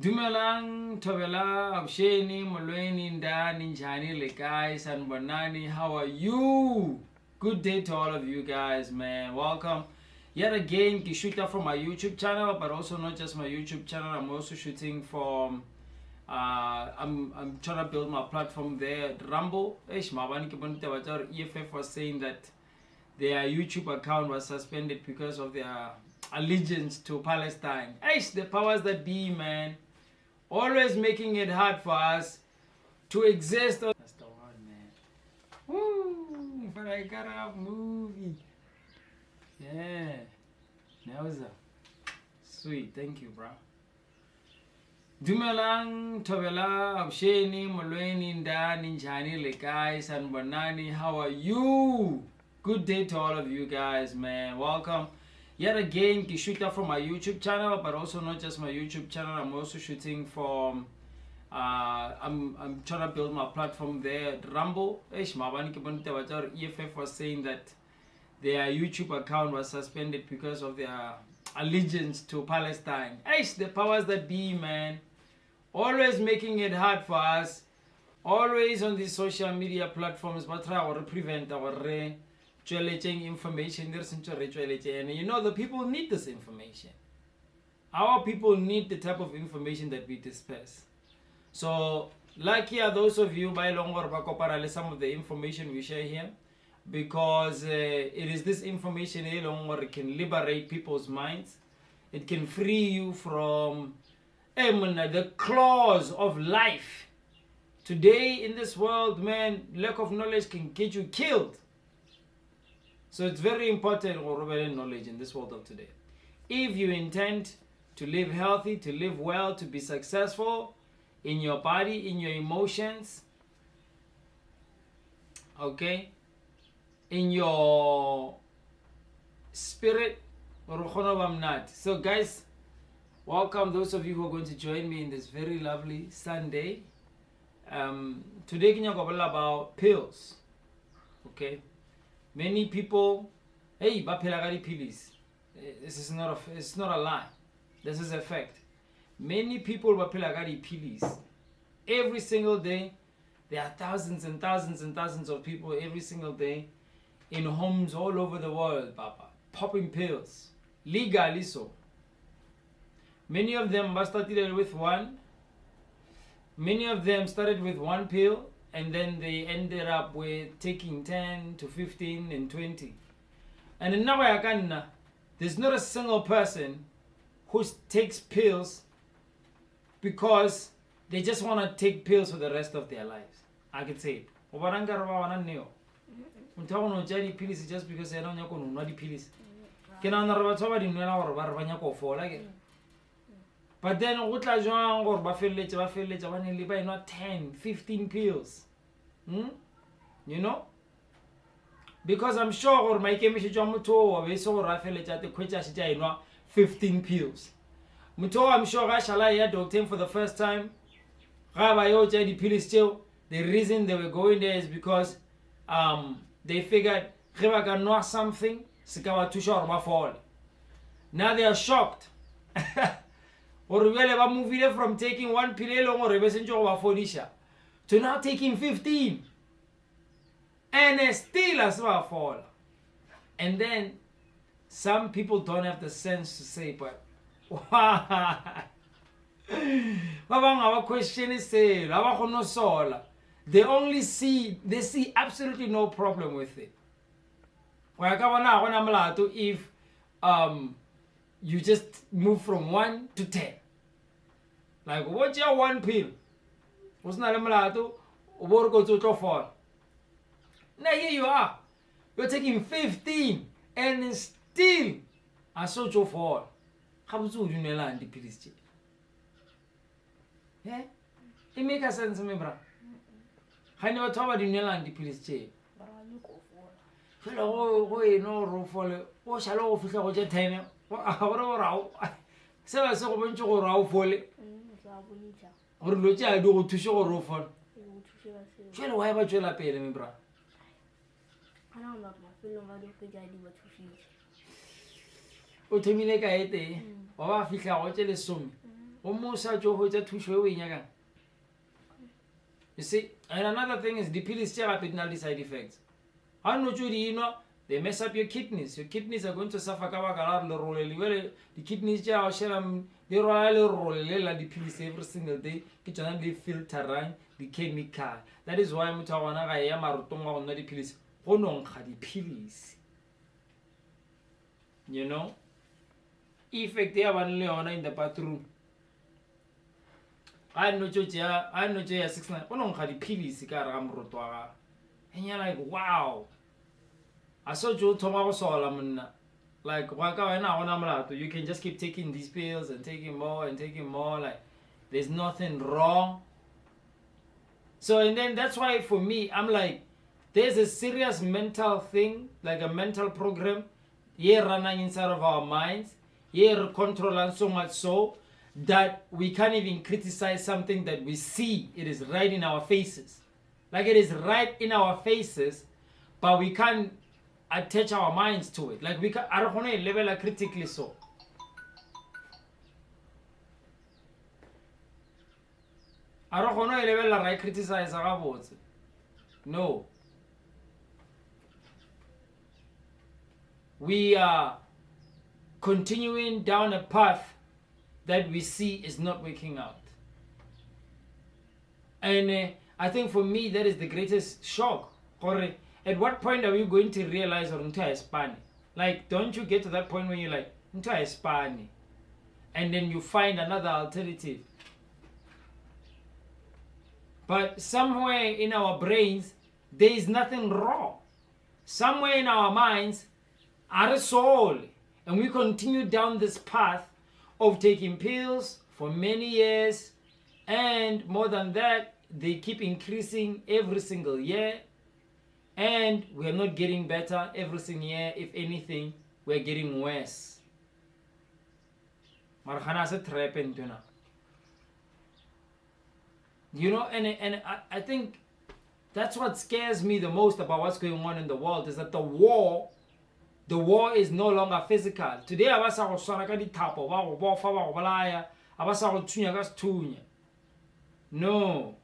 Dumelang, Tobela, Absheni, Malweni, Ndani, Njani, Lekai, Sanbonani, how are you? Good day to all of you guys, man. Welcome. Yet again, I shoot from my YouTube channel, but also not just my YouTube channel. I'm also shooting from. I'm trying to build my platform there. Rumble. EFF was saying that their YouTube account was suspended because of their allegiance to Palestine. The powers that be, man. Always making it hard for us to exist. That's the one, man. Woo! But I got a movie. Yeah. Nawza. Sweet. Thank you, bro. Dumelang, Tobela, Absheni, Malweni, Ndani, Njani, Lekai, Sanbonani, how are you? Good day to all of you guys, man. Welcome. Yet again, I shoot from my YouTube channel, but also not just my YouTube channel. I'm also shooting from. I'm trying to build my platform there. Rumble. EFF was saying that their YouTube account was suspended because of their allegiance to Palestine. The powers that be, man. Always making it hard for us. Always on these social media platforms, but try to prevent our information. And you know, the people need this information. Our people need the type of information that we disperse. So, lucky are those of you by longer some of the information we share here, because it is this information that can liberate people's minds. It can free you from the claws of life. Today in this world, man, lack of knowledge can get you killed. So it's very important to have knowledge in this world of today. If you intend to live healthy, to live well, to be successful in your body, in your emotions, okay, in your spirit, so guys, welcome those of you who are going to join me in this very lovely Sunday. Today we're going to talk about pills, okay. Many people, pilisi. It's not a lie. This is a fact. Many people pilisi. Every single day, there are thousands and thousands and thousands of people every single day in homes all over the world, popping pills, legally so. Many of them started with one. Many of them started with one pill, and then they ended up with taking 10 to 15 and 20. And in Nawayakana, there's not a single person who takes pills because they just want to take pills for the rest of their lives. I can say it. Just because they don't know the pills. But then, not 10, 15 pills. You know? Because I'm sure my 15 pills. I'm sure I shall hear doctor for the first time. The reason they were going there is because they figured I can know something. Now they are shocked. Or we moving from taking one pill or fodishe to now taking 15. And still as well fall. And then some people don't have the sense to say, but why? Our question is they only see absolutely no problem with it. If you just move from 1 to 10. Like, what's your one pill? What's not a malato? Or go to fall. Now here you are. You're taking 15 and still a social fall. How do you know the pilisi? Yeah? It makes sense to me, bro. I never told you know the pilisi. Hello, no, Rufolo. What shall I offer with your tenure? So I saw when you were out for it. Or Lucia, I do to show Rufol. Shall why about you, pay me, bro? I don't know my film. I don't think I do what you Utimile kaite, owa fika hotel sum. o mo sa tjo ho tsa thusho e o e nyakang. You see, and another thing is the pilisi tjea gape di na le side effects. Ha no tjo di inwa, they mess up your kidneys. Your kidneys are going to suffer ka baka la lerole le wele the kidneys tjea o shela di rola lerole le la di pilisi every single day ke tsona di filterang the chemical. That is why motho wa gona ga ya marotong wa go nwa di pilisi go nonkga di pilisi. You know, effect ya ba le yona in the bathroom. I know tjea 69 go nonkga di pilisi ka re ga moroto wa ga. And you're like, wow. I saw you thoma go sola monna. Like waka wena gona molato, you can just keep taking these pills and taking more and taking more, like there's nothing wrong. So and then that's why for me I'm like, there's a serious mental thing, like a mental program here running inside of our minds, here controlling so much so that we can't even criticize something that we see. It is right in our faces, like it is right in our faces, but we can't attach our minds to it. Like we can, I don't want to level critically so. I don't want to level right criticize about. No. We are continuing down a path that we see is not working out. And I think for me that is the greatest shock. At what point are we going to realize or into Spani? Like, don't you get to that point when you're like, into Spani, and then you find another alternative? But somewhere in our brains, there is nothing wrong. Somewhere in our minds, our soul, and we continue down this path of taking pills for many years, and more than that, they keep increasing every single year. And we are not getting better every single year. If anything, we are getting worse. You know, and I think that's what scares me the most about what's going on in the world, is that the war is no longer physical. Today, abasa go swara ka dithapo ba go bofa ba go bolaya, abasa go thunya ka sethunya. No.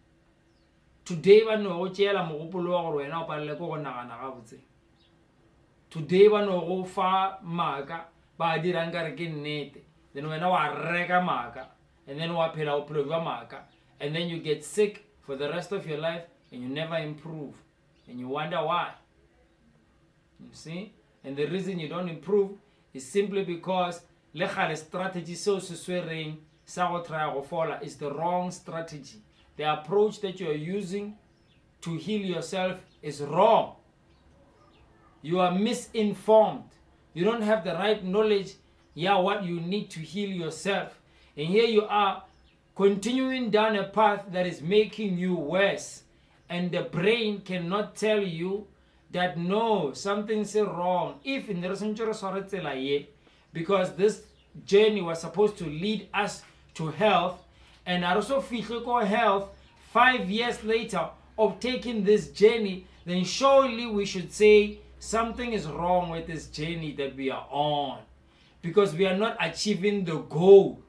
Today ba no go tjela mogopolo wa gore wena o palele go nagana ga botse. Today ba no go fa maka ba dirang ka re ke nnete, then wena wa reka maka, and then wa phela o phelo ba maka, and then you get sick for the rest of your life and you never improve, and you wonder why. You see, and the reason you don't improve is simply because le gale strategy so se swereng sa go try go fola is the wrong strategy. The approach that you are using to heal yourself is wrong. You are misinformed. You don't have the right knowledge, what you need to heal yourself. And here you are continuing down a path that is making you worse. And the brain cannot tell you that no, something's wrong. If in the because this journey was supposed to lead us to health, and also physical health 5 years later of taking this journey, then surely we should say something is wrong with this journey that we are on, because we are not achieving the goal.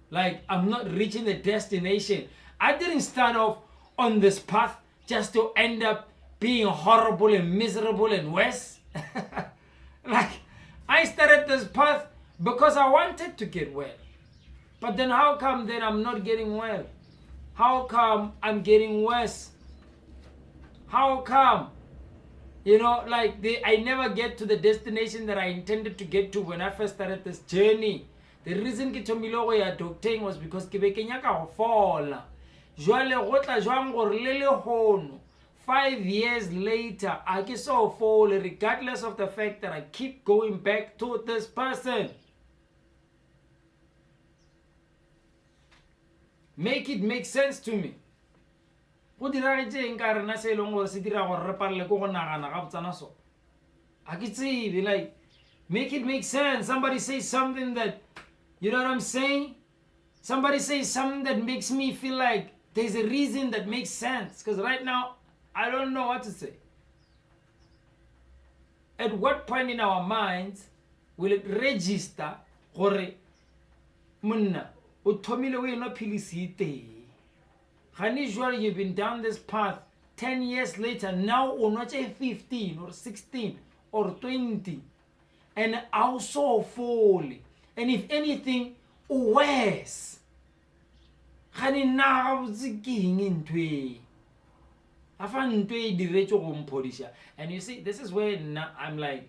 Like, I'm not reaching the destination. I didn't start off on this path just to end up being horrible and miserable and worse. Like, I started this path because I wanted to get well. But then how come then I'm not getting well? How come I'm getting worse? How come? You know, like I never get to the destination that I intended to get to when I first started this journey. The reason ke thomile go ya doctoring was because ke be ke nyaka go fola. Jwale go tla jwang gore le le hono 5 years later I ke so fall, regardless of the fact that I keep going back to this person. Make it make sense to me. Go dira ge nka rena se leng gore se dira gore re palle go nagana ga botsana so. A ke tsebe, like, make it make sense. Somebody say something that, you know what I'm saying? Somebody say something that makes me feel like there's a reason that makes sense. Because right now, I don't know what to say. At what point in our minds will it register gore Munna, o thomile we no pilisi te. Usually you've been down this path 10 years later, now or not 15 or 16 or 20, and also fall. And if anything, worse. And you see, this is where I'm like,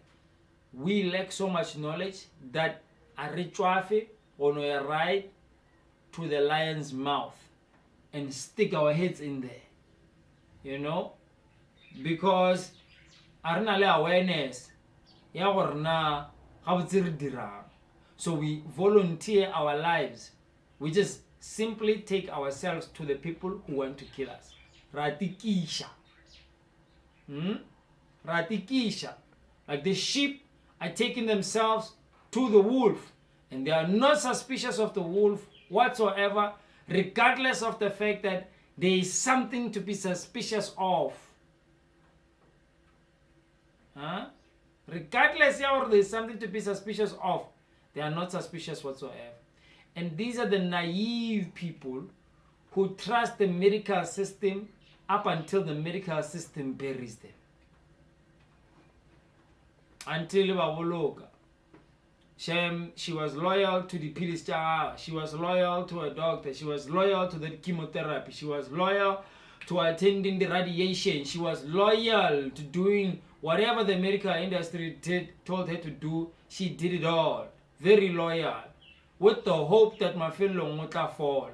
we lack so much knowledge that I reach on a ride to the lion's mouth and stick our heads in there, you know, because arnale awareness so we volunteer our lives. We just simply take ourselves to the people who want to kill us. Ratikisha. Ratikisha. Like the sheep are taking themselves to the wolf, and they are not suspicious of the wolf whatsoever, regardless of the fact that there is something to be suspicious of. Regardless of there is something to be suspicious of, they are not suspicious whatsoever. And these are the naive people who trust the medical system up until the medical system buries them. Until Baboloka. She was loyal to the pilisi, she was loyal to a doctor, she was loyal to the chemotherapy, she was loyal to attending the radiation, she was loyal to doing whatever the medical industry told her to do. She did it all. Very loyal. With the hope that my fellow won't fall.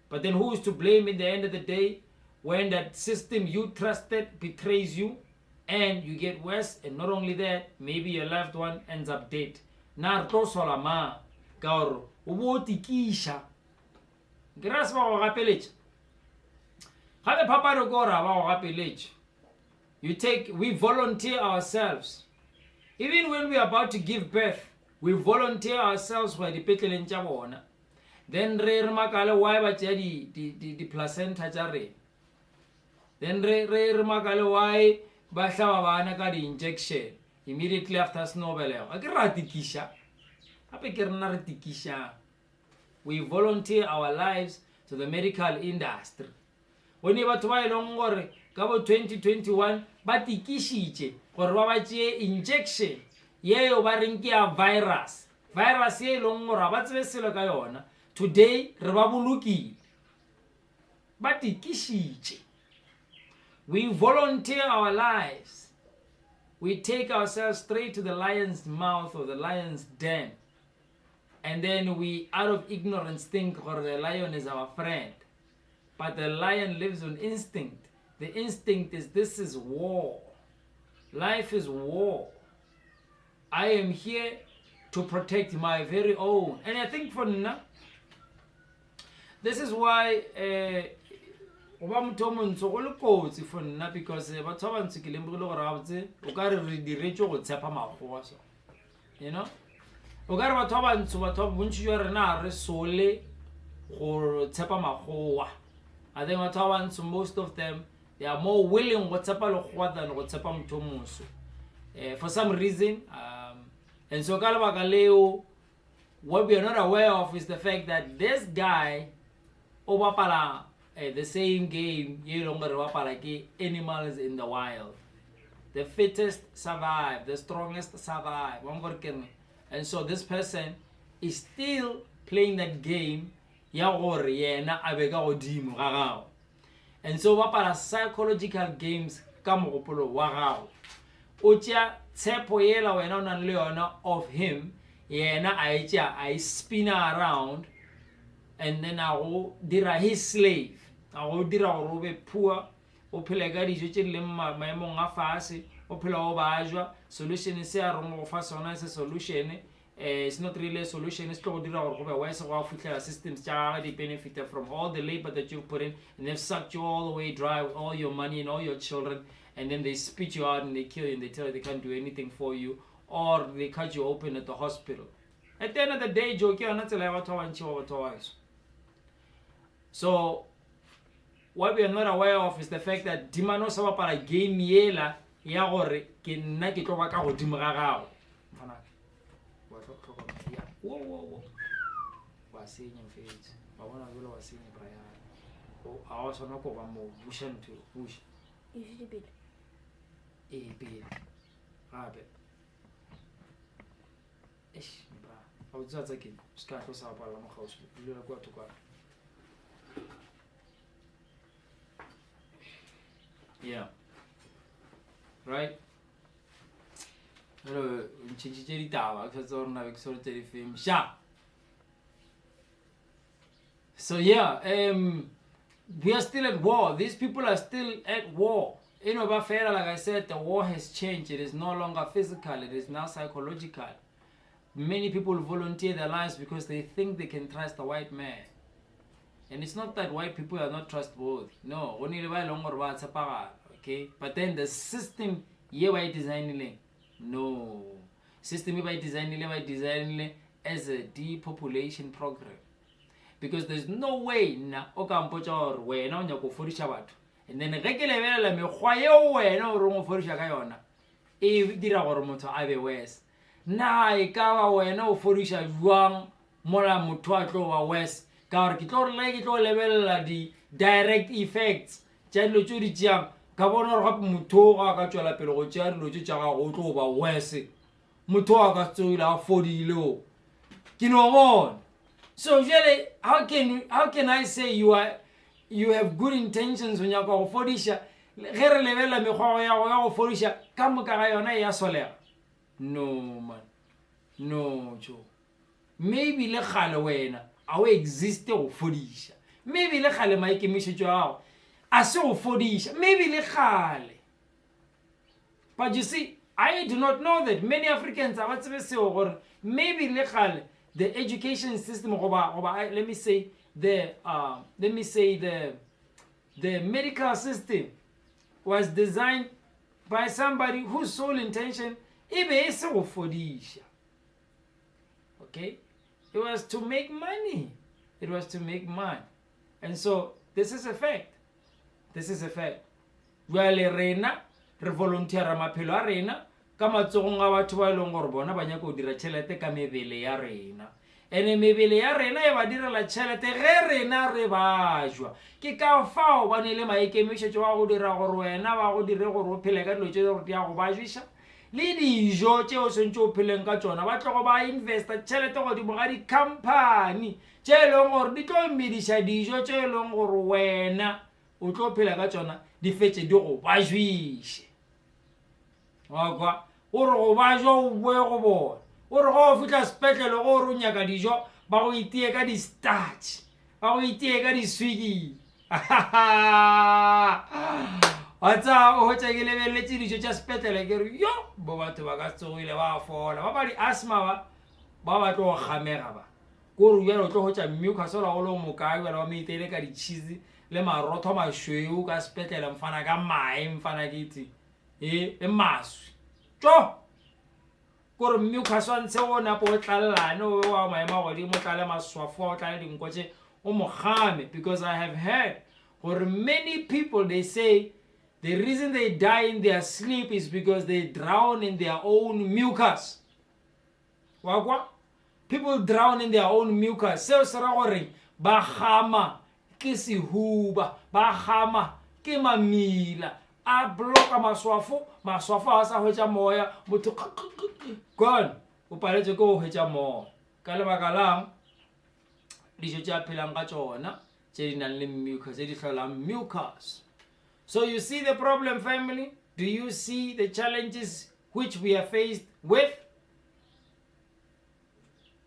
But then who is to blame at the end of the day when that system you trusted betrays you and you get worse? And not only that, maybe your loved one ends up dead. Narto solama gauro ubotikisha grass ba go gapeletse gape phapano go ra ba go gapeletse. We volunteer ourselves. Even when we are about to give birth, we volunteer ourselves for the petleleng tša bona. Then re makale why ba tšea di placenta tša rena. Then re makale why ba hlaba bana ka di injection immediately after snowbelego. A ke ra tikisha. Hape ke rena re tikisha. We volunteer our lives to the medical industry. When you batho ba ileng gore ka bo 2021 ba tikishitše gore ba tšee injection yeo ba reng ke ya virus ye ileng gore ba tsebe selo ka yona. Today re ba bolokile ba tikishitše. We volunteer our lives. We take ourselves straight to the lion's mouth or the lion's den, and then we out of ignorance think or the lion is our friend. But the lion lives on instinct. The instinct is this is war. Life is war. I am here to protect my very own. And I think for now, this is why because you know, I think most of them, they are more willing than for some reason. And so what we are not aware of is the fact that this guy the same game animals in the wild. The fittest survive, the strongest survive. And so this person is still playing that game. And so what psychological games of him I spin around, and then I will dira his slave. I will dira robe poor o pelega dijo tše le maemong a fase o phela o bajwa. Solution is a wrong fa sona is a solution. It's not really a solution. It's to dira go be wise go futlela systems tša they benefit from all the labor that you put in, and they've sucked you all the way dry with all your money and all your children, and then they spit you out and they kill you and they tell you they can't do anything for you, or they cut you open at the hospital. At the end of the day, so what we are not aware of is the fact that dimano sa bapala game yela ya gore ke nna ke tlo ba ka godimo ga gago. wa senya mfetsi wa bona jole wa senya Brian o a wa sona ko ba mo busha ntho bush You should be. pele gape bra a o tsatsa ke ska tlo sa pala mo gausi le la kwa thoko yeah right hello ntšhintšhitše ditaba ke tsa gore na be ke soretse di-film sha. So yeah, we are still at war. These people are still at war. You know, but like I said, the war has changed. It is no longer physical. It is now psychological. Many people volunteer their lives because they think they can trust the white man. And it's not that white people are not trustworthy. No, only the white longer words okay. But then the system, yeah, by designing, no system by designing as a depopulation program. Because there's no way na o ka mpotsa gore wena o nyaka go fodisha batho and then ge ke lebelela mekgwa yeo wena o reng o fodisha ka yona e dira gore motho a be worse na e ka ba wena o fodisha jwang mola motho a tlo wa worse ka gore ke tlo lebelela di direct effects tša dilo tšo di tšeang ka bona gore gape motho ga ka tšwela pele go tšea dilo tše tša gago o tlo ba worse motho a ka tsoile a fodile o ke no bona. So usually, how can I say you have good intentions when you go fodisha? Gere level me go fodisha ka moka ga yona ya solega. No man. No Joe. Maybe le khale wena a exist go fodisha. Maybe le khale maike misho ao. A se go fodisha. Maybe le khale. But you see, I do not know that many Africans are what say or maybe le khale the education system let me say the medical system was designed by somebody whose sole intention is to fodisha. Okay, it was to make money. And so this is a fact. Well, rena re volunteer maphelo a rena ka matsogong a batho ba ileng gore bona ba nyaka go dira tšhelete ka mebele ya rena ene mebele ya rena e ba direla tšhelete ge rena re bajwa ke ka fao ba ne le maikemišetšo wa go dira gore wena ba go dire gore o phele ka dilo tše gore di a go bajwiša le dijo tšeo sentše o pheleng ka tšona ba tlogo ba investa tšhelete godimo ga di-company tše e leng gore di tlo mediša dijo tše e leng gore wena o tlo phela ka tšona di fetše di go bajwiše wakwa o re go bajwa o boe go bona o re go fitla sepetlele go re o nyaka dijo ba go itie ka di-starch ba go itie ka di-swiggy wa tsa o hotsa ke lebeletse dijo tša sepetlele ke re yo bo batho ba ka tsogile ba fola ba ba di-asthma ba tlo go gamega ba ko re jalo o tlo hotsa mucus ola go le mokae wela wa meiteile ka di-cheese le marotho mašweu ka sepetlele mfana ka mae mfana ke itse le maswi tjo gore mucus wa ntse o napo o tlalelane o wa maema godimo o tlale maswafo o tlale dinko tše o mogame because I have heard gore many people they say the reason they die in their sleep is because they drown in their own mucus. Wakwa people drown in their own mucus seo se ra gore ba gama ke sehuba ba gama ke mamila a bloka maswafo a sa hwetša moya motho gone o paletše ke go hwetša moya ka lebaka lang dijo tša phelang ka tšona tše di nang le mucus tše di hlolang mucus. So you see the problem, family? Do you see the challenges which we are faced with?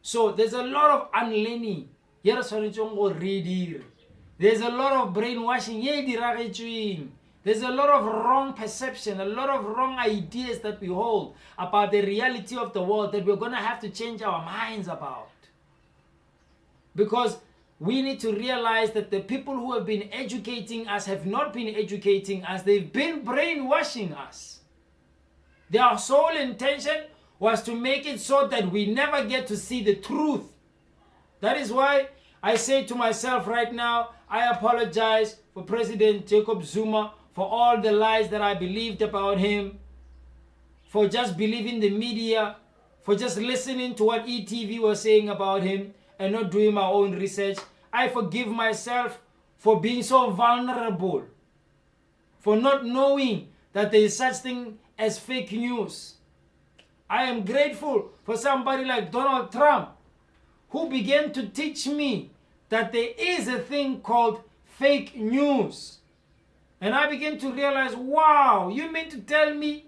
So there's a lot of unlearning. There's a lot of brainwashing. There's a lot of wrong perception, a lot of wrong ideas that we hold about the reality of the world that we're going to have to change our minds about. Because we need to realize that the people who have been educating us have not been educating us. They've been brainwashing us. Their sole intention was to make it so that we never get to see the truth. That is why I say to myself right now, I apologize for President Jacob Zuma for all the lies that I believed about him, for just believing the media, for just listening to what ETV was saying about him, and not doing my own research. I forgive myself for being so vulnerable, for not knowing that there is such thing as fake news. I am grateful for somebody like Donald Trump, who began to teach me that there is a thing called fake news. And I began to realize, wow, you mean to tell me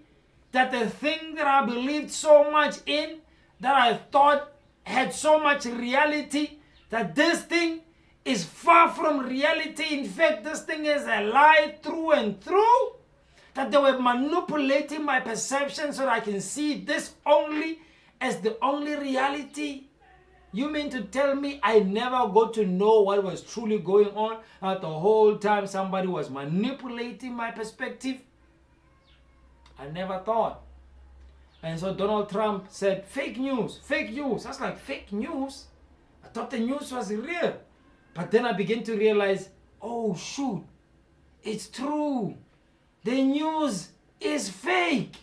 that the thing that I believed so much in, that I thought had so much reality, that this thing is far from reality. In fact, this thing is a lie through and through. That they were manipulating my perception so that I can see this only as the only reality. You mean to tell me I never got to know what was truly going on, that the whole time somebody was manipulating my perspective? I never thought. And so Donald Trump said, fake news, fake news. I was like, fake news? I thought the news was real. But then I began to realize, oh shoot, it's true. The news is fake.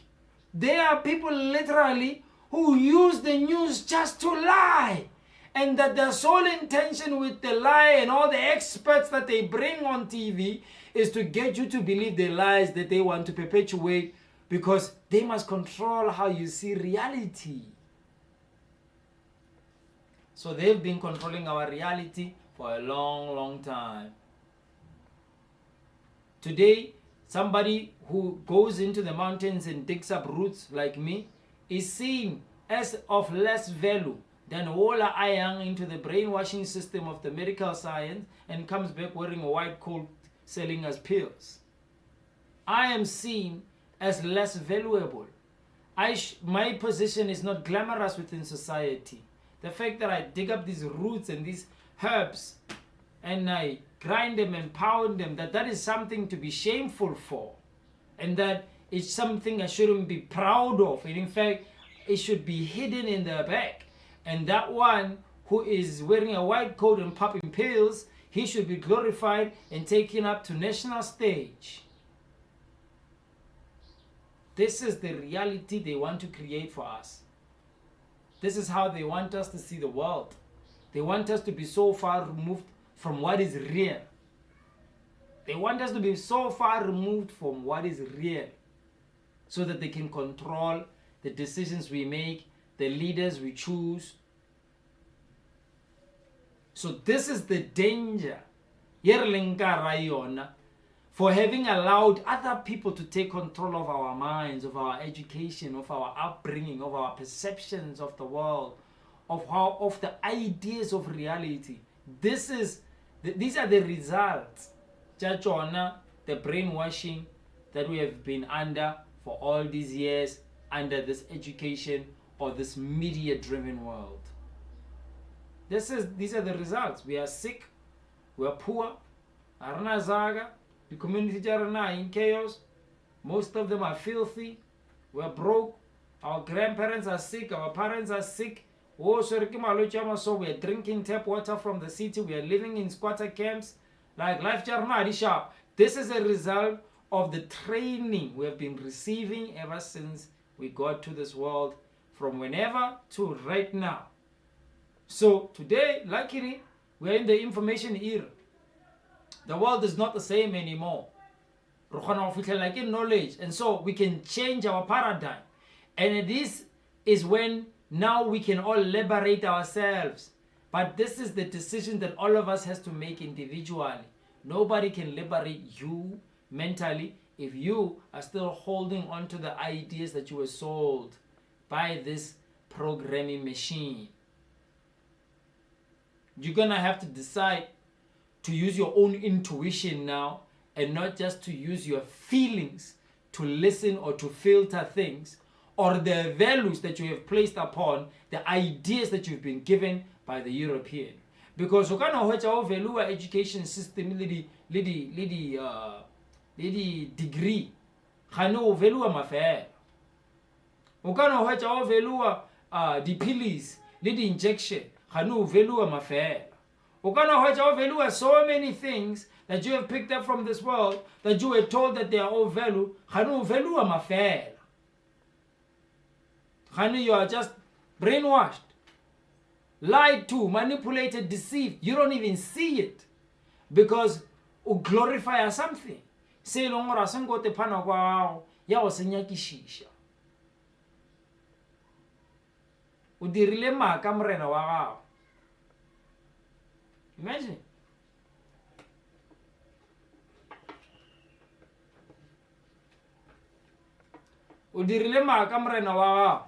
There are people literally who use the news just to lie. And that their sole intention with the lie and all the experts that they bring on TV is to get you to believe the lies that they want to perpetuate, because they must control how you see reality. So they've been controlling our reality for a long, long time. Today, somebody who goes into the mountains and digs up roots like me is seen as of less value than Wola Ayang into the brainwashing system of the medical science and comes back wearing a white coat selling us pills. I am seen as less valuable. My position is not glamorous within society. The fact that I dig up these roots and these herbs and I grind them and pound them, that is something to be shameful for, and that it's something I shouldn't be proud of, and in fact it should be hidden in the back. And that one who is wearing a white coat and popping pills, he should be glorified and taken up to national stage. This is the reality they want to create for us. This is how they want us to see the world. They want us to be so far removed from what is real. They want us to be so far removed from what is real, so that they can control the decisions we make, the leaders we choose. So this is the danger for having allowed other people to take control of our minds, of our education, of our upbringing, of our perceptions of the world, of the ideas of reality. These are the results, the brainwashing that we have been under for all these years, under this education or this media-driven world. These are the results. We are sick, we are poor, the community are in chaos, most of them are filthy, we are broke, our grandparents are sick, our parents are sick. So we are drinking tap water from the city, we are living in squatter camps, like life sharp. This is a result of the training we have been receiving ever since we got to this world, from whenever to right now. So today, luckily, we are in the information era. The world is not the same anymore. Like in knowledge, and so we can change our paradigm. And this is when now we can all liberate ourselves. But this is the decision that all of us has to make individually. Nobody can liberate you mentally if you are still holding on to the ideas that you were sold by this programming machine. You're gonna have to decide to use your own intuition now, and not just to use your feelings to listen or to filter things, or the values that you have placed upon the ideas that you've been given by the European. Because you can't value education system degree. Hano value mafare. You can't value the pilisi, the injection. Hano value mafare. You can't value so many things that you have picked up from this world that you were told that they are all value. Hano value mafare. Hano, you are just brainwashed. lied to, manipulated, deceived. You don't even see it because you glorify something. Say long or asengo te pana kwa ya o senya kishisha. O dirile maka morena wa gago. Imagine. O dirile maka morena wa gago.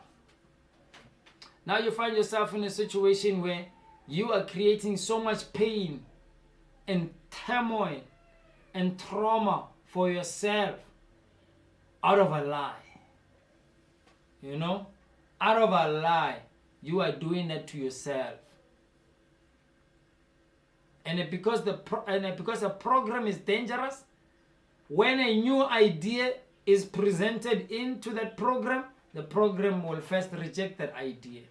Now you find yourself in a situation where you are creating so much pain and turmoil and trauma for yourself out of a lie. You know? Out of a lie, you are doing that to yourself. And because the program is dangerous, when a new idea is presented into that program, the program will first reject that idea.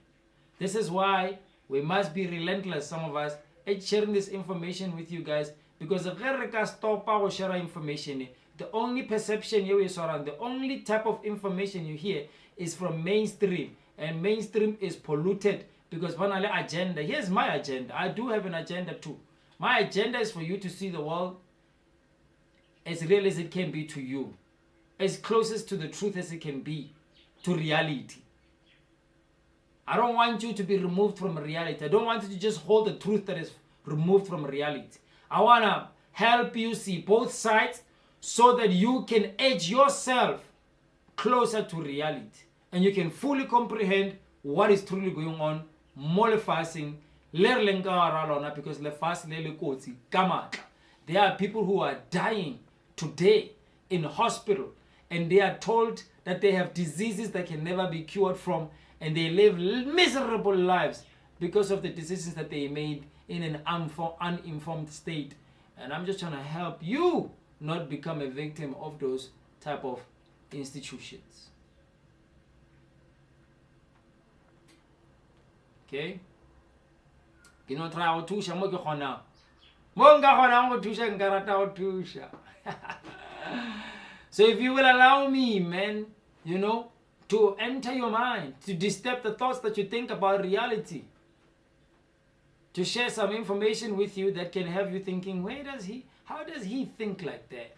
This is why we must be relentless, some of us, at sharing this information with you guys, because if we stop our share information, the only perception you is around, the only type of information you hear is from mainstream, and mainstream is polluted because one agenda. Here's my agenda. I do have an agenda too. My agenda is for you to see the world as real as it can be to you, as closest to the truth as it can be, to reality. I don't want you to be removed from reality. I don't want you to just hold the truth that is removed from reality. I want to help you see both sides so that you can edge yourself closer to reality and you can fully comprehend what is truly going on. Molefasing, because there are people who are dying today in hospital and they are told that they have diseases that can never be cured from, and they live miserable lives because of the decisions that they made in an uninformed state. And I'm just trying to help you not become a victim of those type of institutions. Okay? You know, try to tusha mo ke khona. Mo nga khona go tusha nkarata go tusha. So if you will allow me, man, you know, to enter your mind, to disturb the thoughts that you think about reality, to share some information with you that can have you thinking, how does he think like that?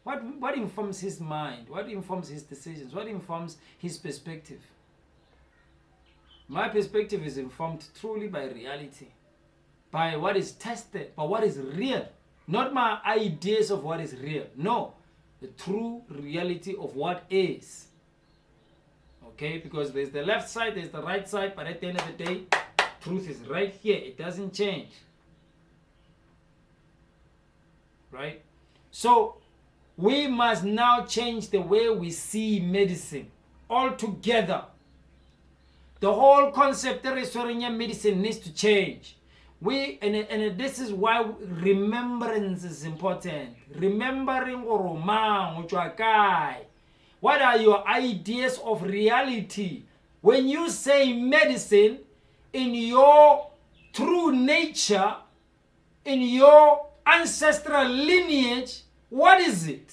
What informs his mind? What informs his decisions? What informs his perspective? My perspective is informed truly by reality, by what is tested, by what is real. Not my ideas of what is real. No, the true reality of what is. Okay, because there's the left side, there's the right side, but at the end of the day, truth is right here. It doesn't change. Right? So, we must now change the way we see medicine altogether. The whole concept of medicine needs to change. And this is why remembrance is important. Remembering what are your ideas of reality? When you say medicine, in your true nature, in your ancestral lineage, what is it?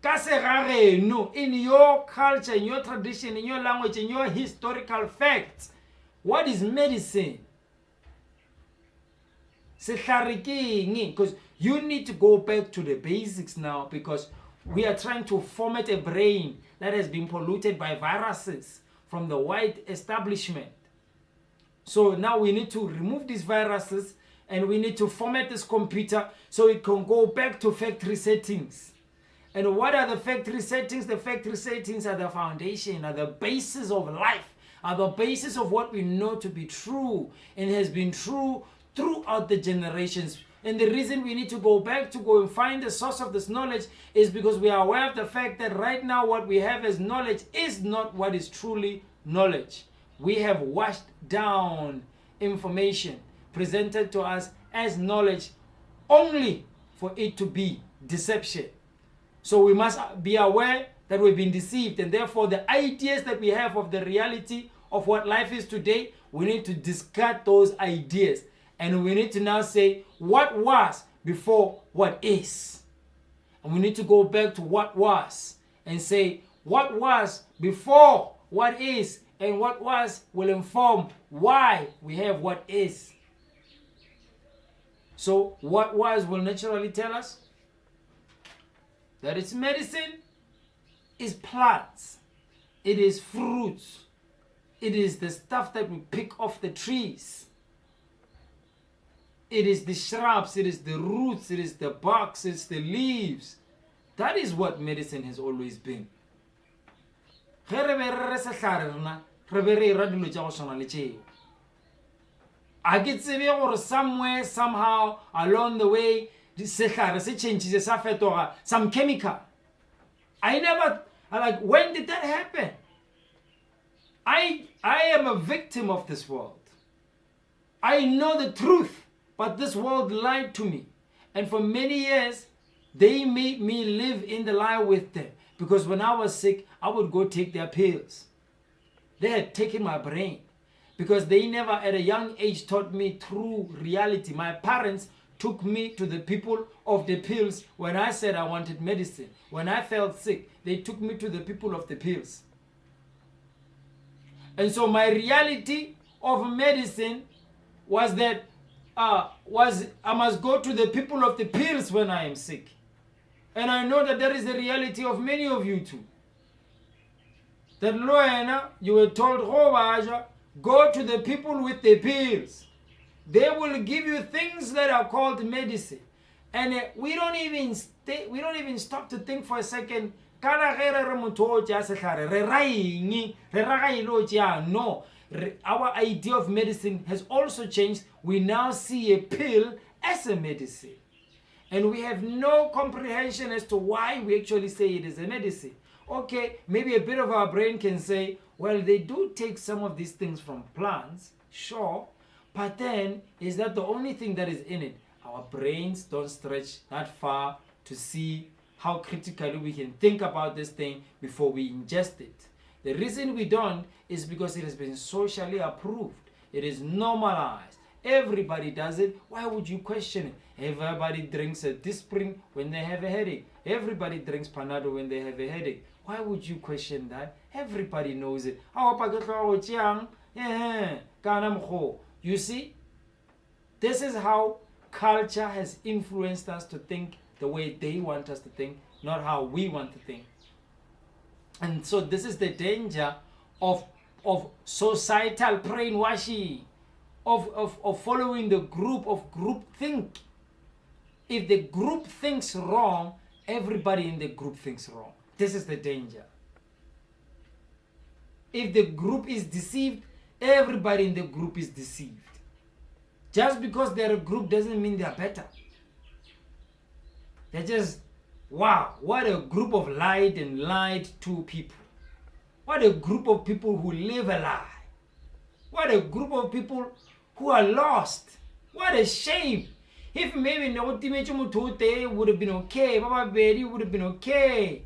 In your culture, in your tradition, in your language, in your historical facts, what is medicine? Because you need to go back to the basics now, because we are trying to format a brain that has been polluted by viruses from the white establishment. So now we need to remove these viruses and we need to format this computer so it can go back to factory settings. And what are the factory settings? The factory settings are the foundation, are the basis of life, are the basis of what we know to be true and has been true throughout the generations. And the reason we need to go back to go and find the source of this knowledge is because we are aware of the fact that right now what we have as knowledge is not what is truly knowledge. We have washed down information presented to us as knowledge only for it to be deception. So we must be aware that we've been deceived, and therefore the ideas that we have of the reality of what life is today, we need to discard those ideas. And we need to now say what was before what is. And we need to go back to what was and say what was before what is And what was will inform why we have what is. So what was will naturally tell us that its medicine is plants, it is fruits, it is the stuff that we pick off the trees, it is the shrubs, it is the roots, it is the barks, it's the leaves. That is what medicine has always been. I get or somewhere, somehow, along the way, changes some chemical. When did that happen? I am a victim of this world. I know the truth, but this world lied to me. And for many years, they made me live in the lie with them. Because when I was sick, I would go take their pills. They had taken my brain. Because they never at a young age taught me true reality. My parents took me to the people of the pills when I said I wanted medicine. When I felt sick, they took me to the people of the pills. And so my reality of medicine was that I must go to the people of the pills when I am sick. And I know that is the reality of many of you too. That Loena, you were told, go to the people with the pills. They will give you things that are called medicine. And we don't even stop to think for a second. No, our idea of medicine has also changed. We now see a pill as a medicine. And we have no comprehension as to why we actually say it is a medicine. Okay, maybe a bit of our brain can say, well, they do take some of these things from plants, sure, but then is that the only thing that is in it? Our brains don't stretch that far to see how critically we can think about this thing before we ingest it. The reason we don't is because it has been socially approved. It is normalized. Everybody does it. Why would you question it? Everybody drinks a dispirin when they have a headache. Everybody drinks Panado when they have a headache. Why would you question that? Everybody knows it. You see, this is how culture has influenced us to think the way they want us to think, not how we want to think. And so this is the danger of societal brainwashing, of following the group, of group think. If the group thinks wrong, everybody in the group thinks wrong. This is the danger. If the group is deceived, everybody in the group is deceived. Just because they're a group doesn't mean they're better. They're just, wow, what a group of lied and lied to people. What a group of people who live a lie. What a group of people who are lost. What a shame. If maybe Notimechu would have been okay, Baba Bedi would have been okay.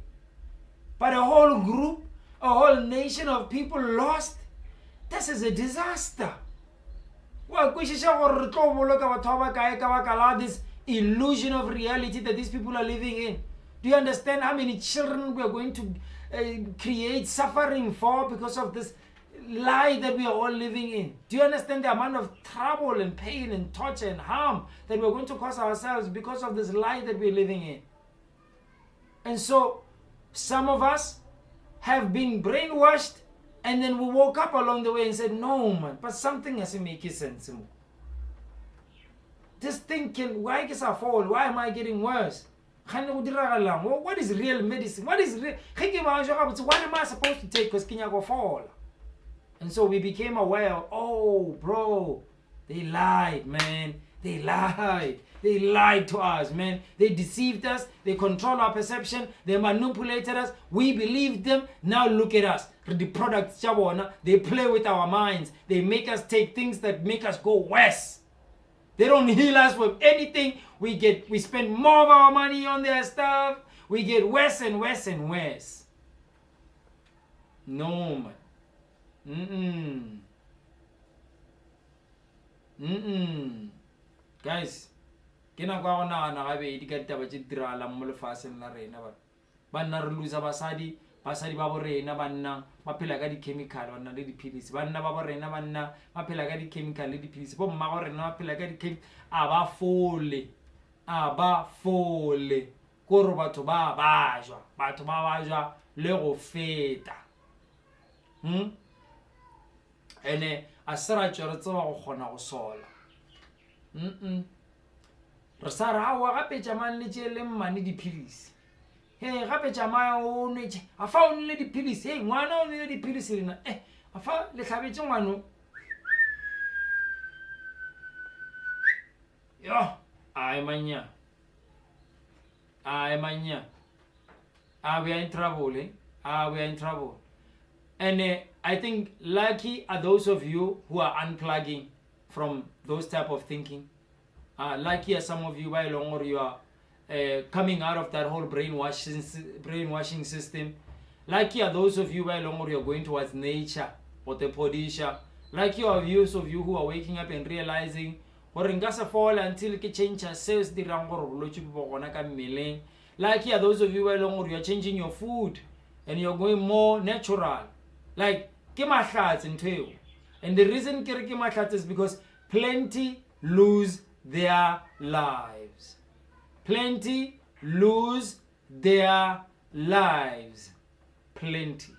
But a whole group, a whole nation of people lost, this is a disaster. This illusion of reality that these people are living in. Do you understand how many children we are going to create suffering for because of this lie that we are all living in? Do you understand the amount of trouble and pain and torture and harm that we are going to cause ourselves because of this lie that we are living in? And so some of us have been brainwashed, and then we woke up along the way and said, no man, but something doesn't make sense. This thing can, why is I fall? Why am I getting worse? What is real medicine? What is real? What am I supposed to take? Because Kenya go fall. And so we became aware of, oh bro, they lied, man. They lied. They lied to us, man. They deceived us. They control our perception. They manipulated us. We believed them. Now look at us. The products, they play with our minds. They make us take things that make us go worse. They don't heal us with anything. We spend more of our money on their stuff. We get worse and worse and worse. No, man. Guys, kena kwa na gabe di ka taba tse dirala mo lefatseng la rena ba na re lusa basadi basadi ba borena banna ba phela ka di-chemical banna le dipilisi banna ba borena banna ba phela ka di-chemical le dipilisi bo mma gorena ba phela ka di-chemical a ba fole kore batho ba jwa le go feta ene a se ra tšwe re tseba go kgona go sola re sa re aowa gape tšamang le tše le mmane dipilisi gape tšama o nwetše a fa o nle dipilisi ngwana o nle dipilisi lena a fa le tlhabetše ngwano yo ai manya we are in trouble we are in trouble. And I think lucky are those of you who are unplugging from those type of thinking. Lucky are some of you by longer you are coming out of that whole brainwashing system. Lucky are those of you by longer you are going towards nature or the fodishe. Lucky are those of you who are waking up and realizing gore nka se fall until ke change sales dirang gore bolotse bo gona ka mmeleng. Lucky are those of you by longer you are changing your food and you're going more natural. Like ke mahlatse ntweo. And the reason ke mahlatse is because plenty lose their lives. Plenty lose their lives. Plenty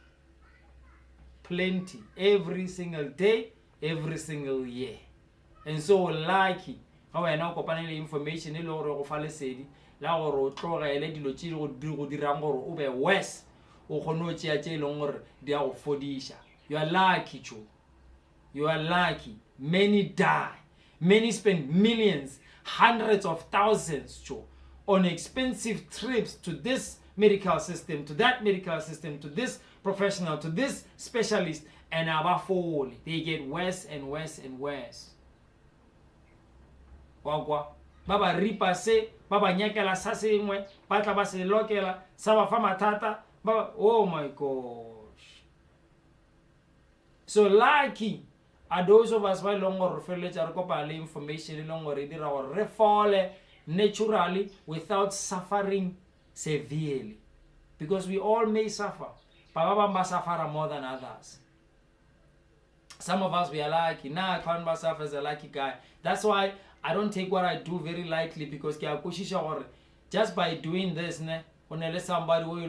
every single day, every single year. And so lucky how I now kopane le information e le gore go fa lesedi la gore o tlogele dilo tše go dirang gore o be worse o kgone o tšea tše e leng gore di a go fodisha. You are lucky, Joe. You are lucky. Many die. Many spend millions, hundreds of thousands, Joe, on expensive trips to this medical system, to that medical system, to this professional, to this specialist, and above all, they get worse and worse and worse. Wagwa baba ripa se baba nyakela sa sengwe ba tla ba se lokela sa ba fa mathata baba. Oh my gosh. So lucky are those of us ba long gore feletsa re kopa le information e long gore e dira gore re fole naturally without suffering severely, because we all may suffer. Baba ba suffer more than others. Some of us we are lucky. Nah, I can't myself as a lucky guy. That's why I don't take what I do very lightly, because just by doing this, somebody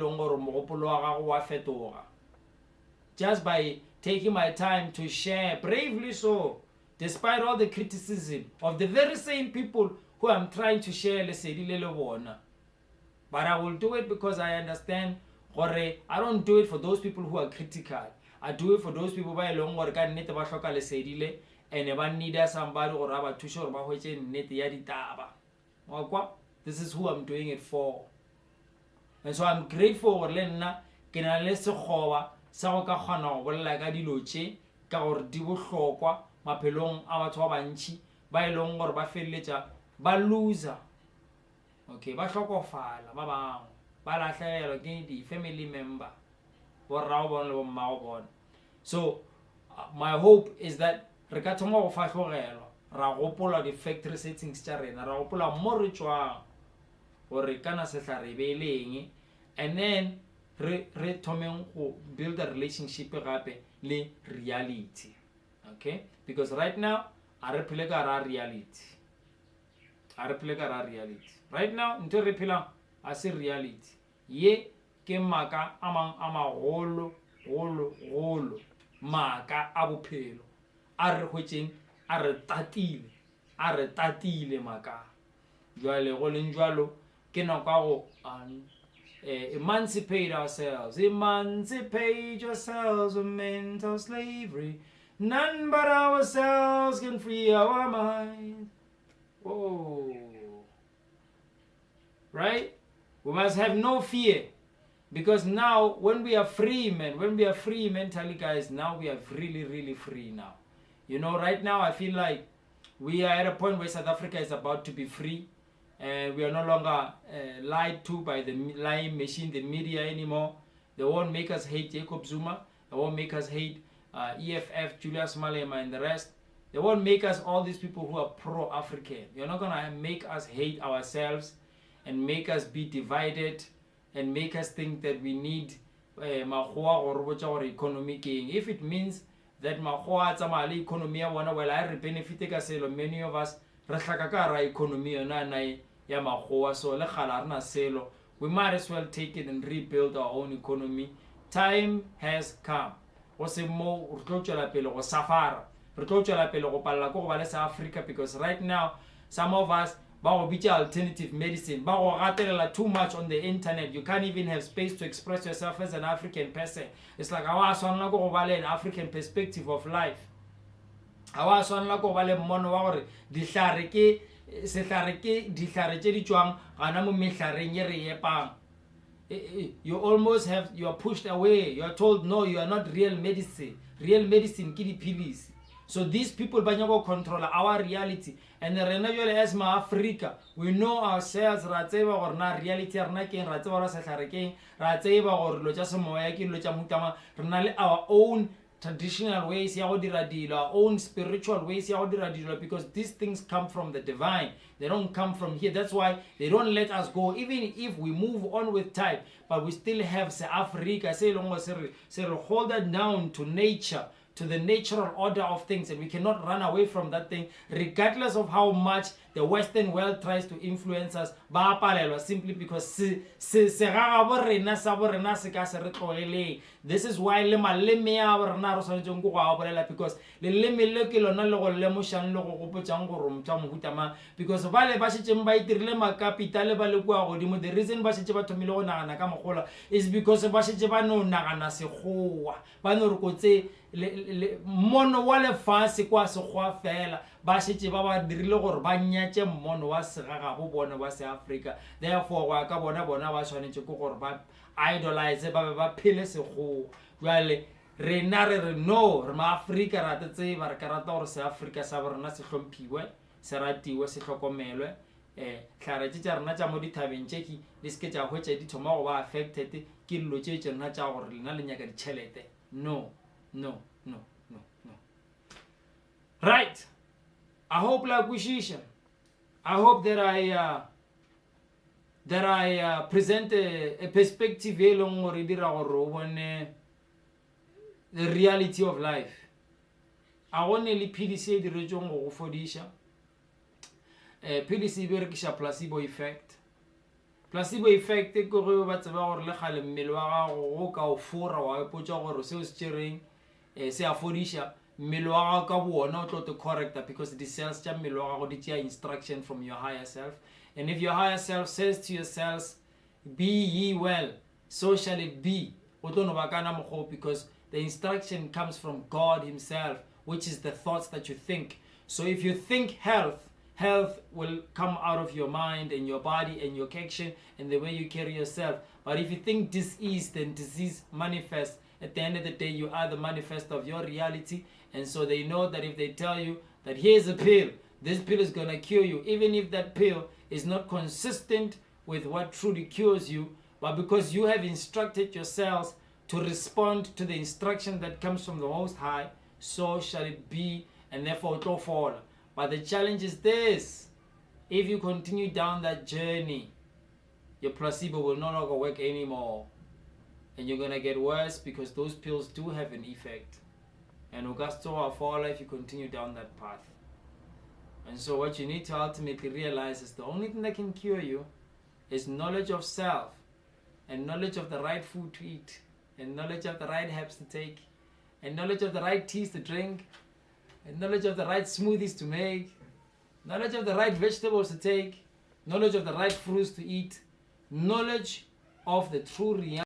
just by taking my time to share bravely so, despite all the criticism of the very same people who I'm trying to share, but I will do it because I understand. I don't do it for those people who are critical. I do it for those people who are longer and if I need somebody or about to show about which this is who I'm doing it for. And so I'm grateful for Lena. Can I listen to Sawaka Hana or like I did Loche, Kaur Dibu Shokwa, Mapelong, Awatobanchi, by long or by Felicia, by loser. Okay, by Shoko File, Baba, Balashel again, the family member, or Raubon or Maubon. So, my hope is that Recatomo of Fashorel, Ragopola, the factory settings, Charena, Ragopola Morichua, or Recana Sesare, and then build a relationship with reality. Okay? Because right now, I repeat our reality. Right now, into repila, I say reality. Ye, Kemaka, ama rolo, maka abupelo. Are whiching, are tatile maka. Juale, rolling jualo, kenokao, emancipate ourselves. Emancipate yourselves from mental slavery. None but ourselves can free our mind. Oh. Right? We must have no fear. Because now, when we are free, mentally, guys, now we are really, really free now. You know, right now, I feel like we are at a point where South Africa is about to be free. And we are no longer lied to by the lying machine, the media anymore. They won't make us hate Jacob Zuma. They won't make us hate EFF, Julius Malema and the rest. They won't make us all these people who are pro-African. You're not going to make us hate ourselves and make us be divided and make us think that we need makgowa gore botsa gore economy ke eng. If it means that makgowa a tsamaya le economy ya bona, well I re benefit ka selo. Many of us re hlaka ka ra economy yona na ya makgowa, so le khala rena selo. We might as well take it and rebuild our own economy. Time has come. Go se mo re tlo tswela pele go safara, re tlo tswela pele go palla go ba le South Africa, because right now some of us ba go bitsa alternative medicine, ba go gatelela too much on the internet. You can't even have space to express yourself as an African person. It's like awa swanela go ba le an African perspective of life. Awa swanela go ba le mmono wa gore dihlare ke sehlare ke dihlare tše di tswang gana mo mehlareng ye re epang. You almost have, you are pushed away, you are told no, you are not real medicine. Real medicine ke di pilisi. So these people ba nyaka control our reality, and rena jole as ma Africa, we know ourselves. Ra tseba gore na reality rena ke ra tseba ra sehlare ke ra tseba gore lo tša semoya ke lo tša mutama. Rena le our own traditional ways ya go dira dilo, our own spiritual ways ya go dira dilo, because these things come from the divine. They don't come from here. That's why they don't let us go, even if we move on with time. But we still have South Africa, say long as hold that down to nature, to the natural order of things, and we cannot run away from that thing, regardless of how much the Western world tries to influence us. Ba palelwa simply because this is why le maleme ya rena re swanetseng go a bolela, because le leme le ke lona le go lemošang le go gopotsang gore motho mohuta mang, because ba le ba šetšeng ba itirile makapitale ba le kwa godimo. The reason ba šetše ba thomile go nagana ka mogola is because ba šetše ba no nagana sekgowa, ba no re kotse mono wa lefase kwa sekgowa fela. Ba šetše ba ba dirile gore ba nyatše mmono wa segagabo bona wa se Africa. Therefore wa ka bona ba swanetše ko gore ba idolize, ba be ba phele sekgowa. Jwale rena re no, re ma Africa ra tseba re ka rata gore se Africa sa borena se hlomphiwe, se ratiwe, se hlokomelwe. Hlare tša rena tša mo dithabeng tšeki di se ke tša hwetša di thoma go ba affected ke dilo tše rena tša gore lena le nyaka ditšhelete. No. Right. I hope like Wishisha. I hope that I present a perspective along or the reality of life. I want to pilisi the region or fodishe. Pilisi berekisha placebo effect. Placebo effect e go ba tseba gore le khale mmele wa go ka o fora wa potsa gore se o se tšereng se a fodisha mmele wa ga ka bona o tlo to correct that, because the cells tša mmele wa go di tšea instruction from your higher self. And if your higher self says to your cells, be ye well, so shall it be, o tlo no ba kana mokgo, because the instruction comes from God himself, which is the thoughts that you think. So if you think health will come out of your mind and your body and your action and the way you carry yourself. But if you think disease, then disease manifests. At the end of the day, you are the manifest of your reality. And so they know that if they tell you that here's a pill, this pill is going to cure you, even if that pill is not consistent with what truly cures you, but because you have instructed yourselves to respond to the instruction that comes from the Most High, so shall it be, and therefore it will fall. But the challenge is this: if you continue down that journey, your placebo will no longer work anymore, and you're gonna get worse, because those pills do have an effect, and Augusto will fall if you continue down that path. And so what you need to ultimately realize is the only thing that can cure you is knowledge of self, and knowledge of the right food to eat, and knowledge of the right herbs to take, and knowledge of the right teas to drink, and knowledge of the right smoothies to make, knowledge of the right vegetables to take, knowledge of the right fruits to eat, knowledge of the true reality.